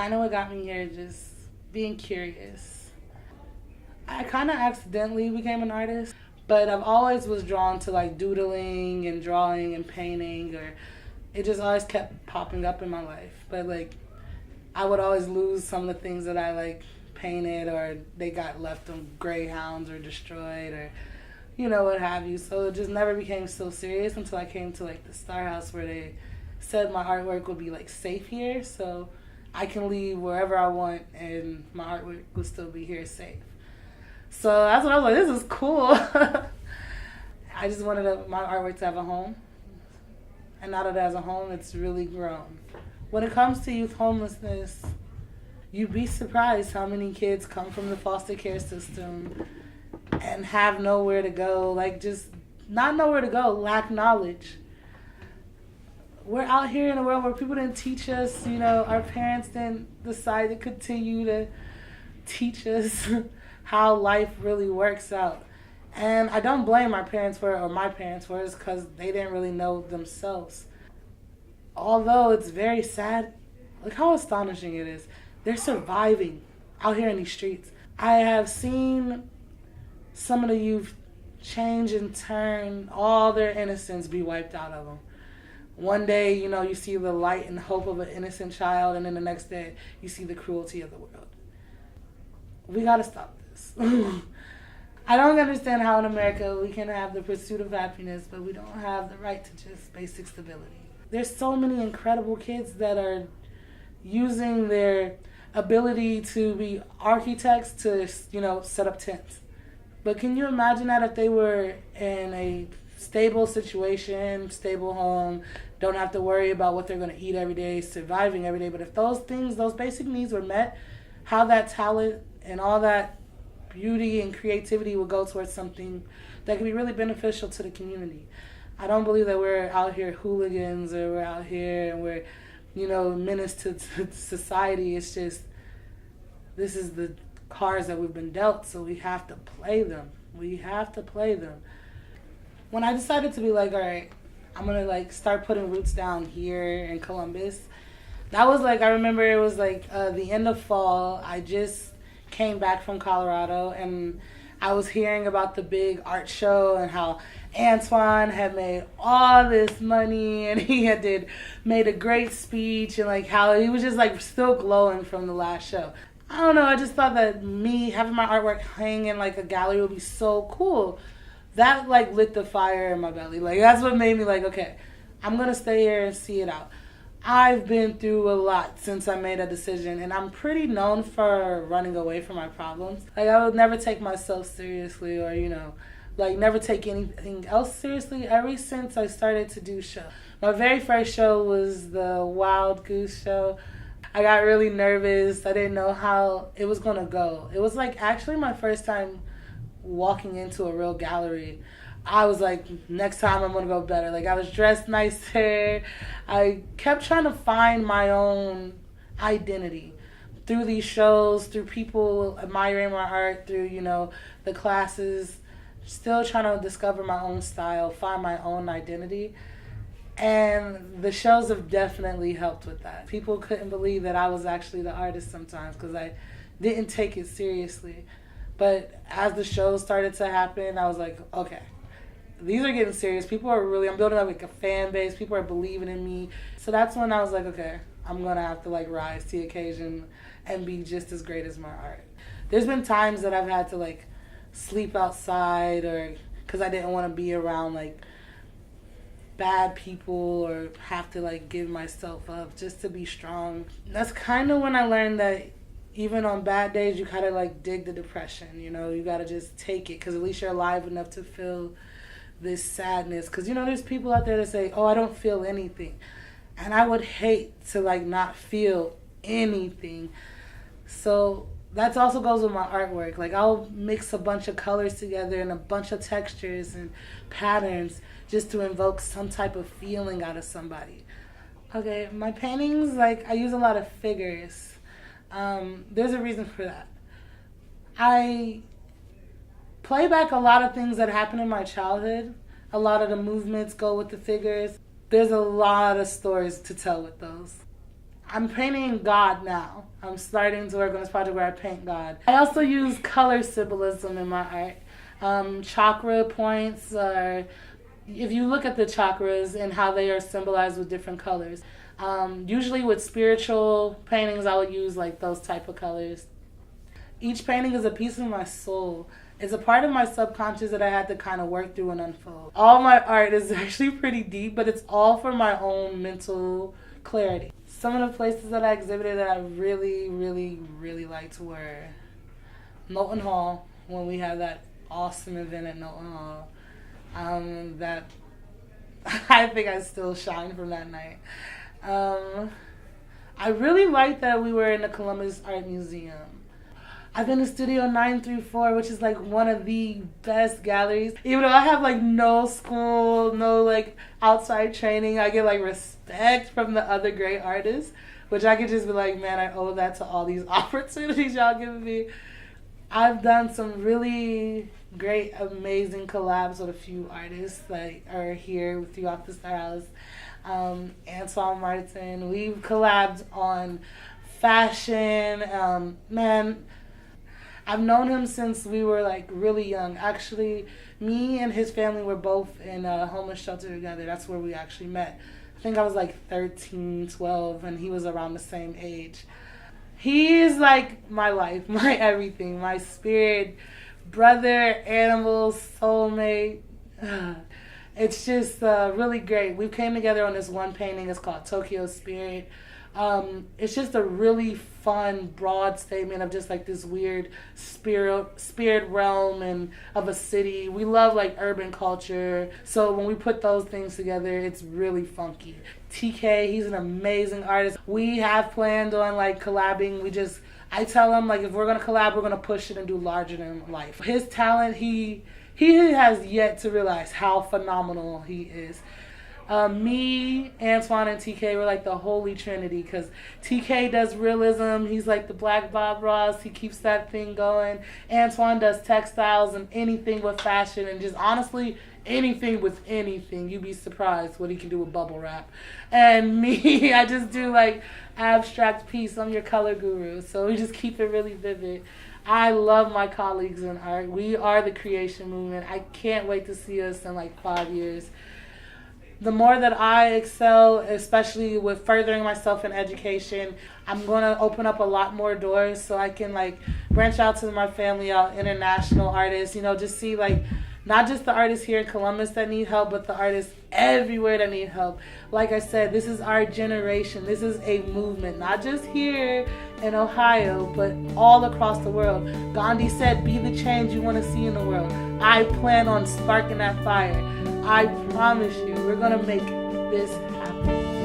Kind of what got me here, just being curious. I kind of accidentally became an artist, but I've always was drawn to like doodling and drawing and painting, or it just always kept popping up in my life. But like I would always lose some of the things that I like painted, or they got left on greyhounds or destroyed, or what have you. So it just never became so serious until I came to like the Star House, where they said my artwork would be like safe here, so I can leave wherever I want and my artwork will still be here safe. So that's when I was like, this is cool. I just wanted my artwork to have a home. And now that it has a home, it's really grown. When it comes to youth homelessness, you'd be surprised how many kids come from the foster care system and have nowhere to go. Like, just not nowhere to go, lack knowledge. We're out here in a world where people didn't teach us, our parents didn't decide to continue to teach us how life really works out. And I don't blame our parents for it, or my parents for it, because they didn't really know themselves. Although it's very sad, look how astonishing it is. They're surviving out here in these streets. I have seen some of the youth change and turn, all their innocence be wiped out of them. One day, you see the light and hope of an innocent child, and then the next day, you see the cruelty of the world. We gotta stop this. I don't understand how in America we can have the pursuit of happiness, but we don't have the right to just basic stability. There's so many incredible kids that are using their ability to be architects to, set up tents. But can you imagine that if they were in a stable situation, stable home, don't have to worry about what they're going to eat every day, surviving every day. But if those things, those basic needs were met, how that talent and all that beauty and creativity would go towards something that could be really beneficial to the community. I don't believe that we're out here hooligans, or we're out here and we're, menace to society. It's just, this is the cards that we've been dealt, so we have to play them. We have to play them. When I decided to be like, all right, I'm going to like start putting roots down here in Columbus, that was like, I remember it was like the end of fall. I just came back from Colorado, and I was hearing about the big art show and how Antoine had made all this money, and he made a great speech, and like how he was just like still glowing from the last show. I don't know, I just thought that me having my artwork hang in like a gallery would be so cool. That like lit the fire in my belly. Like that's what made me like, okay, I'm gonna stay here and see it out. I've been through a lot since I made a decision, and I'm pretty known for running away from my problems. Like I would never take myself seriously, or like never take anything else seriously ever since I started to do shows. My very first show was the Wild Goose show. I got really nervous. I didn't know how it was gonna go. It was like actually my first time walking into a real gallery. I was like, next time I'm gonna go better. Like I was dressed nicer. I kept trying to find my own identity through these shows, through people admiring my art, through, the classes, still trying to discover my own style, find my own identity. And the shows have definitely helped with that. People couldn't believe that I was actually the artist sometimes because I didn't take it seriously. But as the shows started to happen, I was like, okay, these are getting serious. I'm building up like a fan base. People are believing in me. So that's when I was like, okay, I'm going to have to like rise to the occasion and be just as great as my art. There's been times that I've had to like sleep outside, or because I didn't want to be around like bad people, or have to like give myself up just to be strong. That's kind of when I learned that even on bad days, you gotta like dig the depression, you gotta just take it, because at least you're alive enough to feel this sadness. Because there's people out there that say, oh, I don't feel anything, and I would hate to like not feel anything. So that also goes with my artwork. Like I'll mix a bunch of colors together and a bunch of textures and patterns just to invoke some type of feeling out of somebody. Okay, my paintings, like I use a lot of figures. There's a reason for that. I play back a lot of things that happened in my childhood. A lot of the movements go with the figures. There's a lot of stories to tell with those. I'm painting God now. I'm starting to work on this project where I paint God. I also use color symbolism in my art. Chakra points are, if you look at the chakras and how they are symbolized with different colors. Usually with spiritual paintings, I would use like those type of colors. Each painting is a piece of my soul. It's a part of my subconscious that I had to kind of work through and unfold. All my art is actually pretty deep, but it's all for my own mental clarity. Some of the places that I exhibited that I really, really, really liked were Knowlton Hall, when we had that awesome event at Knowlton Hall. That I think I still shine from that night. I really liked that we were in the Columbus Art Museum. I've been to Studio 934, which is like one of the best galleries. Even though I have like no school, no like outside training, I get like respect from the other great artists, which I could just be like, man, I owe that to all these opportunities y'all giving me. I've done some really great, amazing collabs with a few artists that are here throughout the Star House. Antoine Martin, we've collabed on fashion. Man, I've known him since we were like really young. Actually, me and his family were both in a homeless shelter together. That's where we actually met. I think I was like 13, 12, and he was around the same age. He is like my life, my everything, my spirit, brother, animal, soulmate. It's just really great. We came together on this one painting. It's called Tokyo Spirit. It's just a really fun, broad statement of just like this weird spirit realm and of a city. We love like urban culture. So when we put those things together, it's really funky. TK, he's an amazing artist. We have planned on like collabing. I tell him like if we're gonna collab, we're gonna push it and do larger than life. His talent, he has yet to realize how phenomenal he is. Me, Antoine, and TK were like the holy trinity because TK does realism. He's like the Black Bob Ross. He keeps that thing going. Antoine does textiles and anything with fashion and just honestly anything with anything. You'd be surprised what he can do with bubble wrap. And me, I just do like abstract piece. I'm your color guru. So we just keep it really vivid. I love my colleagues in art. We are the creation movement. I can't wait to see us in like 5 years. The more that I excel, especially with furthering myself in education, I'm going to open up a lot more doors so I can like branch out to my family, out international artists, just see like not just the artists here in Columbus that need help, but the artists everywhere that need help. Like I said, this is our generation. This is a movement, not just here in Ohio, but all across the world. Gandhi said, be the change you want to see in the world. I plan on sparking that fire. I promise you, we're going to make this happen.